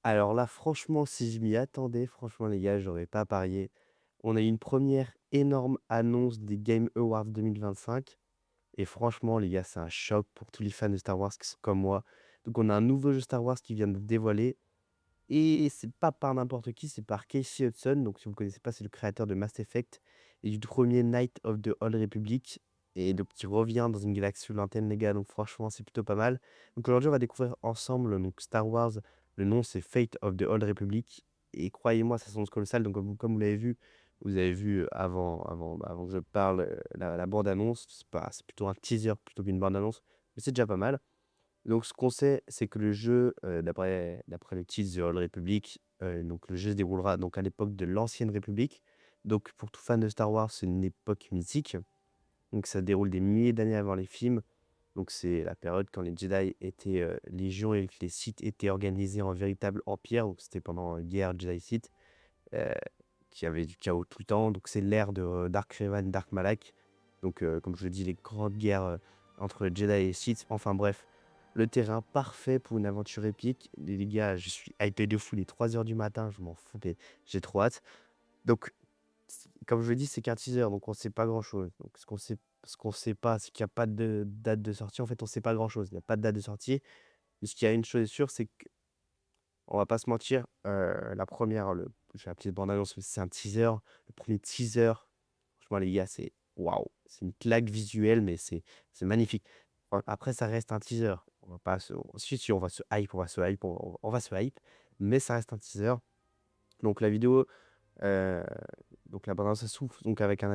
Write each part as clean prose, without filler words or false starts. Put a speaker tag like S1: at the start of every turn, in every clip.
S1: Alors là, franchement, si je m'y attendais, franchement, les gars, j'aurais pas parié. On a eu une première énorme annonce des Game Awards 2025 et franchement, les gars, c'est un choc pour tous les fans de Star Wars qui sont comme moi. Donc on a un nouveau jeu Star Wars qui vient de dévoiler et c'est pas par n'importe qui, c'est par Casey Hudson. Donc si vous ne connaissez pas, c'est le créateur de Mass Effect et du premier Knight of the Old Republic et donc qui revient dans une galaxie lointaine, les gars. Donc franchement, c'est plutôt pas mal. Donc aujourd'hui, on va découvrir ensemble donc Star Wars. Le nom, c'est Fate of the Old Republic. Et croyez-moi, ça sonne colossal. Donc comme vous l'avez vu, vous avez vu avant que je parle la bande-annonce. C'est plutôt un teaser plutôt qu'une bande-annonce. Mais c'est déjà pas mal. Donc ce qu'on sait, c'est que le jeu, d'après le titre The Old Republic, donc le jeu se déroulera donc à l'époque de l'Ancienne République. Donc pour tout fan de Star Wars, c'est une époque mythique. Donc ça se déroule des milliers d'années avant les films. Donc c'est la période quand les Jedi étaient, légion et que les Sith étaient organisés en véritable empire. Donc c'était pendant la guerre Jedi-Sith, heu, qu'il y avait du chaos tout le temps. Donc c'est l'ère de Dark Revan, Dark Malak. Donc comme je le dis, les grandes guerres, entre Jedi et Sith. Enfin bref, le terrain parfait pour une aventure épique. Les gars, je suis hypé de fou, il est 3 heures du matin, je m'en fous, mais j'ai trop hâte. Donc comme je l'ai dit, c'est qu'un teaser, donc on sait pas grand-chose. Donc ce qu'on sait pas, c'est qu'il y a pas de date de sortie. En fait, on sait pas grand-chose. Il y a pas de date de sortie. Mais ce qu'il y a une chose est sûre, c'est qu'on va pas se mentir, la première, le je vais appeler bande annonce, mais c'est un teaser. Le premier teaser, franchement les gars, c'est waouh! C'est une claque visuelle, mais c'est magnifique. Après ça reste un teaser. On va pas se si on va se hype, on va se hype, mais ça reste un teaser. Donc la vidéo, Heu, donc la bande-annonce elle s'ouvre donc avec un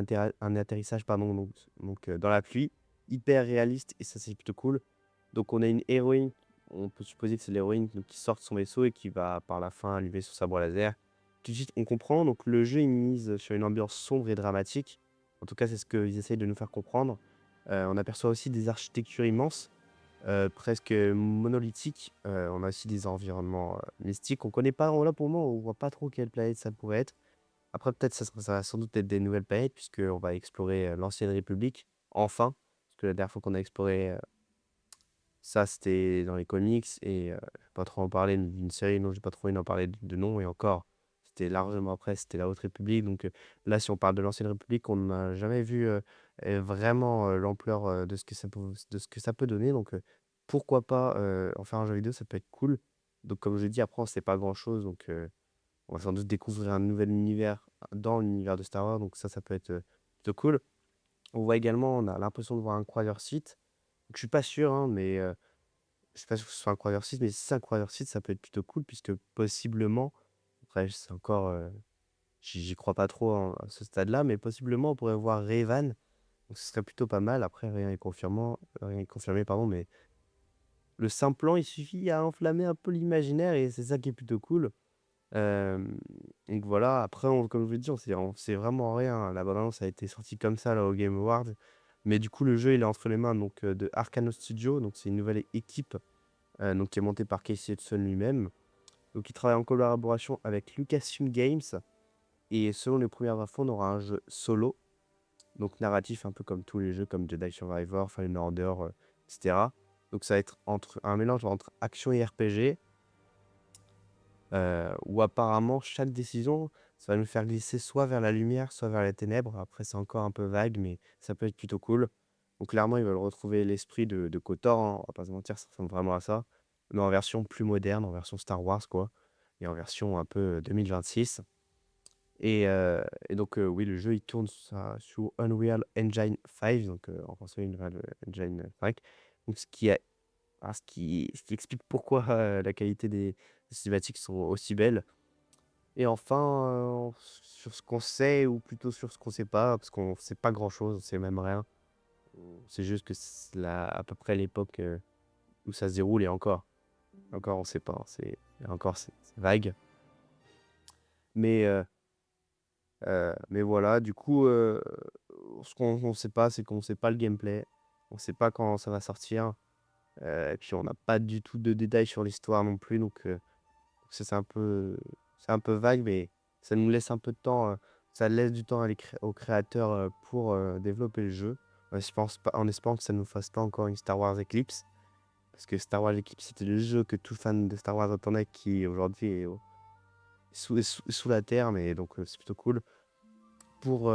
S1: atterrissage pardon dans la pluie, hyper réaliste et ça c'est plutôt cool. Donc on a une héroïne, on peut supposer que c'est l'héroïne donc qui sort de son vaisseau et qui va par la fin allumer son sabre laser. Tout de suite on comprend donc le jeu il mise sur une ambiance sombre et dramatique. En tout cas c'est ce qu'ils essayent de nous faire comprendre. On aperçoit aussi des architectures immenses, presque monolithiques. On a aussi des environnements, mystiques. On connaît pas là pour le moment on voit pas trop quelle planète ça pourrait être. Après peut-être ça va sans doute être des nouvelles planètes puisqu'on va explorer, l'ancienne République, enfin. Parce que la dernière fois qu'on a exploré, ça c'était dans les comics et je vais pas trop en parler d'une série dont j'ai pas trop envie d'en parler de nom et encore, c'était largement après, c'était la Haute République donc là si on parle de l'ancienne République, on n'a jamais vu, vraiment, l'ampleur, de ce que ça peut donner donc pourquoi pas, en faire un jeu vidéo, ça peut être cool. Donc comme je l'ai dit après on sait pas grand chose donc on va sans doute découvrir un nouvel univers dans l'univers de Star Wars, donc ça peut être, plutôt cool. On a l'impression de voir un croiseur Sith. Donc je suis pas sûr, hein, mais je suis pas sûr que ce soit un croiseur Sith, mais si c'est un croiseur Sith, ça peut être plutôt cool puisque possiblement, après c'est encore, j'y crois pas trop à ce stade-là, mais possiblement on pourrait voir Revan, donc ce serait plutôt pas mal. Après rien est confirmé pardon, mais le simple plan, il suffit à enflammer un peu l'imaginaire et c'est ça qui est plutôt cool. Donc voilà, après comme je vous l'ai dit, on sait vraiment rien. La bande annonce a été sortie comme ça là au Game Awards. Mais du coup, le jeu, il est entre les mains donc, de Arkane Studio, donc c'est une nouvelle équipe, donc qui est montée par Casey Hudson lui-même. Donc il travaille en collaboration avec Lucasfilm Games et selon les premières infos, on aura un jeu solo, donc narratif un peu comme tous les jeux comme Jedi Survivor, Fallen Order, et cetera. Donc ça va être entre un mélange entre action et RPG. Où apparemment chaque décision, ça va nous faire glisser soit vers la lumière, soit vers les ténèbres. Après, c'est encore un peu vague, mais ça peut être plutôt cool. Donc clairement, ils veulent retrouver l'esprit de KOTOR, hein, on va pas se mentir, ça ressemble vraiment à ça, mais en version plus moderne, en version Star Wars, quoi, et en version un peu, 2026 et donc oui, le jeu, il tourne sous Unreal Engine 5, donc en français, Unreal Engine 5. Donc ce qui explique pourquoi, la qualité des cinématiques sont aussi belles. Et enfin, sur ce qu'on sait ou plutôt sur ce qu'on sait pas, parce qu'on sait pas grand-chose, on sait même rien. On sait juste que c'est la à peu près l'époque, où ça se déroule et encore on sait pas, hein, c'est vague. Mais mais voilà, du coup, ce qu'on sait pas, c'est qu'on sait pas le gameplay, on sait pas quand ça va sortir, et puis on n'a pas du tout de détails sur l'histoire non plus donc ça, c'est un peu vague, mais ça nous laisse un peu de temps, ça laisse du temps à aux créateurs, pour, développer le jeu. Je pense pas en espérant que ça nous fasse pas encore une Star Wars Eclipse. parce que Star Wars Eclipse, c'était le jeu que tout fan de Star Wars attendait, qui aujourd'hui est sous la terre, mais donc c'est plutôt cool. Pour,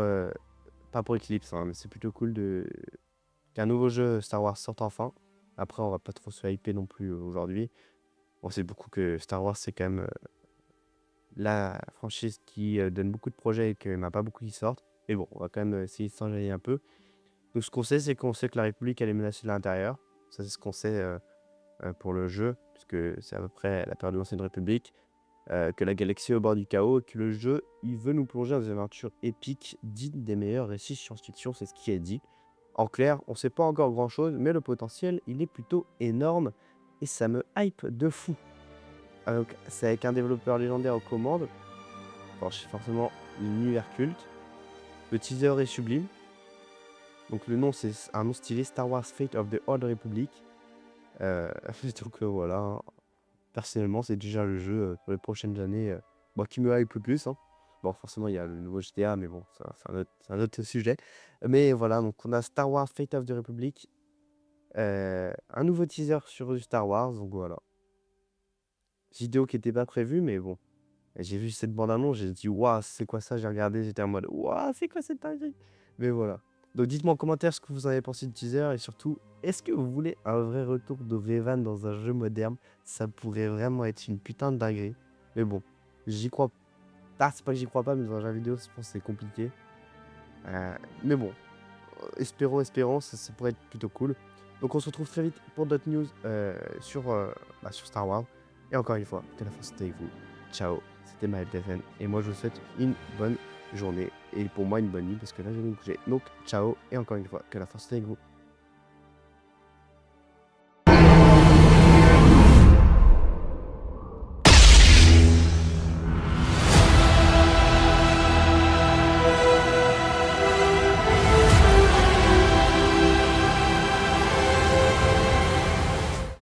S1: pas pour Eclipse, hein, mais c'est plutôt cool qu'un nouveau jeu Star Wars sorte enfin. Après, on va pas trop se hyper non plus aujourd'hui. On sait beaucoup que Star Wars, c'est quand même la franchise qui donne beaucoup de projets et qu'il n'y en a pas beaucoup qui sortent. Mais bon, on va quand même essayer de s'enjailler un peu. Donc, ce qu'on sait, c'est qu'on sait que la République, elle est menacée de l'intérieur. Ça, c'est ce qu'on sait pour le jeu, puisque c'est à peu près la période de l'Ancienne République. Que la galaxie est au bord du chaos, et que le jeu, il veut nous plonger dans des aventures épiques, dignes des meilleurs récits science-fiction, c'est ce qui est dit. En clair, on sait pas encore grand-chose, mais le potentiel, il est plutôt énorme, et ça me hype de fou. Donc, c'est avec un développeur légendaire aux commandes, alors c'est forcément l'univers culte. Le teaser est sublime. Donc le nom, c'est un nom stylé, Star Wars Fate of the Old Republic. Donc voilà, personnellement, c'est déjà le jeu pour les prochaines années qui me hype le plus, hein. Bon, forcément, il y a le nouveau GTA, mais bon, ça, c'est un autre sujet. Mais voilà, donc on a Star Wars Fate of the Republic, un nouveau teaser sur du Star Wars, donc voilà. Vidéo qui n'était pas prévue, mais bon. J'ai vu cette bande-annonce, j'ai dit, waouh, c'est quoi ça? J'ai regardé, j'étais en mode, waouh, c'est quoi cette dinguerie? Mais voilà. Donc dites-moi en commentaire ce que vous en avez pensé du teaser et surtout, est-ce que vous voulez un vrai retour de Revan dans un jeu moderne? Ça pourrait vraiment être une putain de dinguerie. Mais bon, j'y crois. Ah, c'est pas que j'y crois pas, mais dans un jeu vidéo, je pense que c'est compliqué. Mais bon, espérons, ça pourrait être plutôt cool. Donc on se retrouve très vite pour d'autres news sur Star Wars. Et encore une fois, que la force était avec vous. Ciao, c'était Maël TFN. Et moi je vous souhaite une bonne journée. Et pour moi une bonne nuit parce que là je vais me coucher. Donc ciao et encore une fois, que la force était avec vous.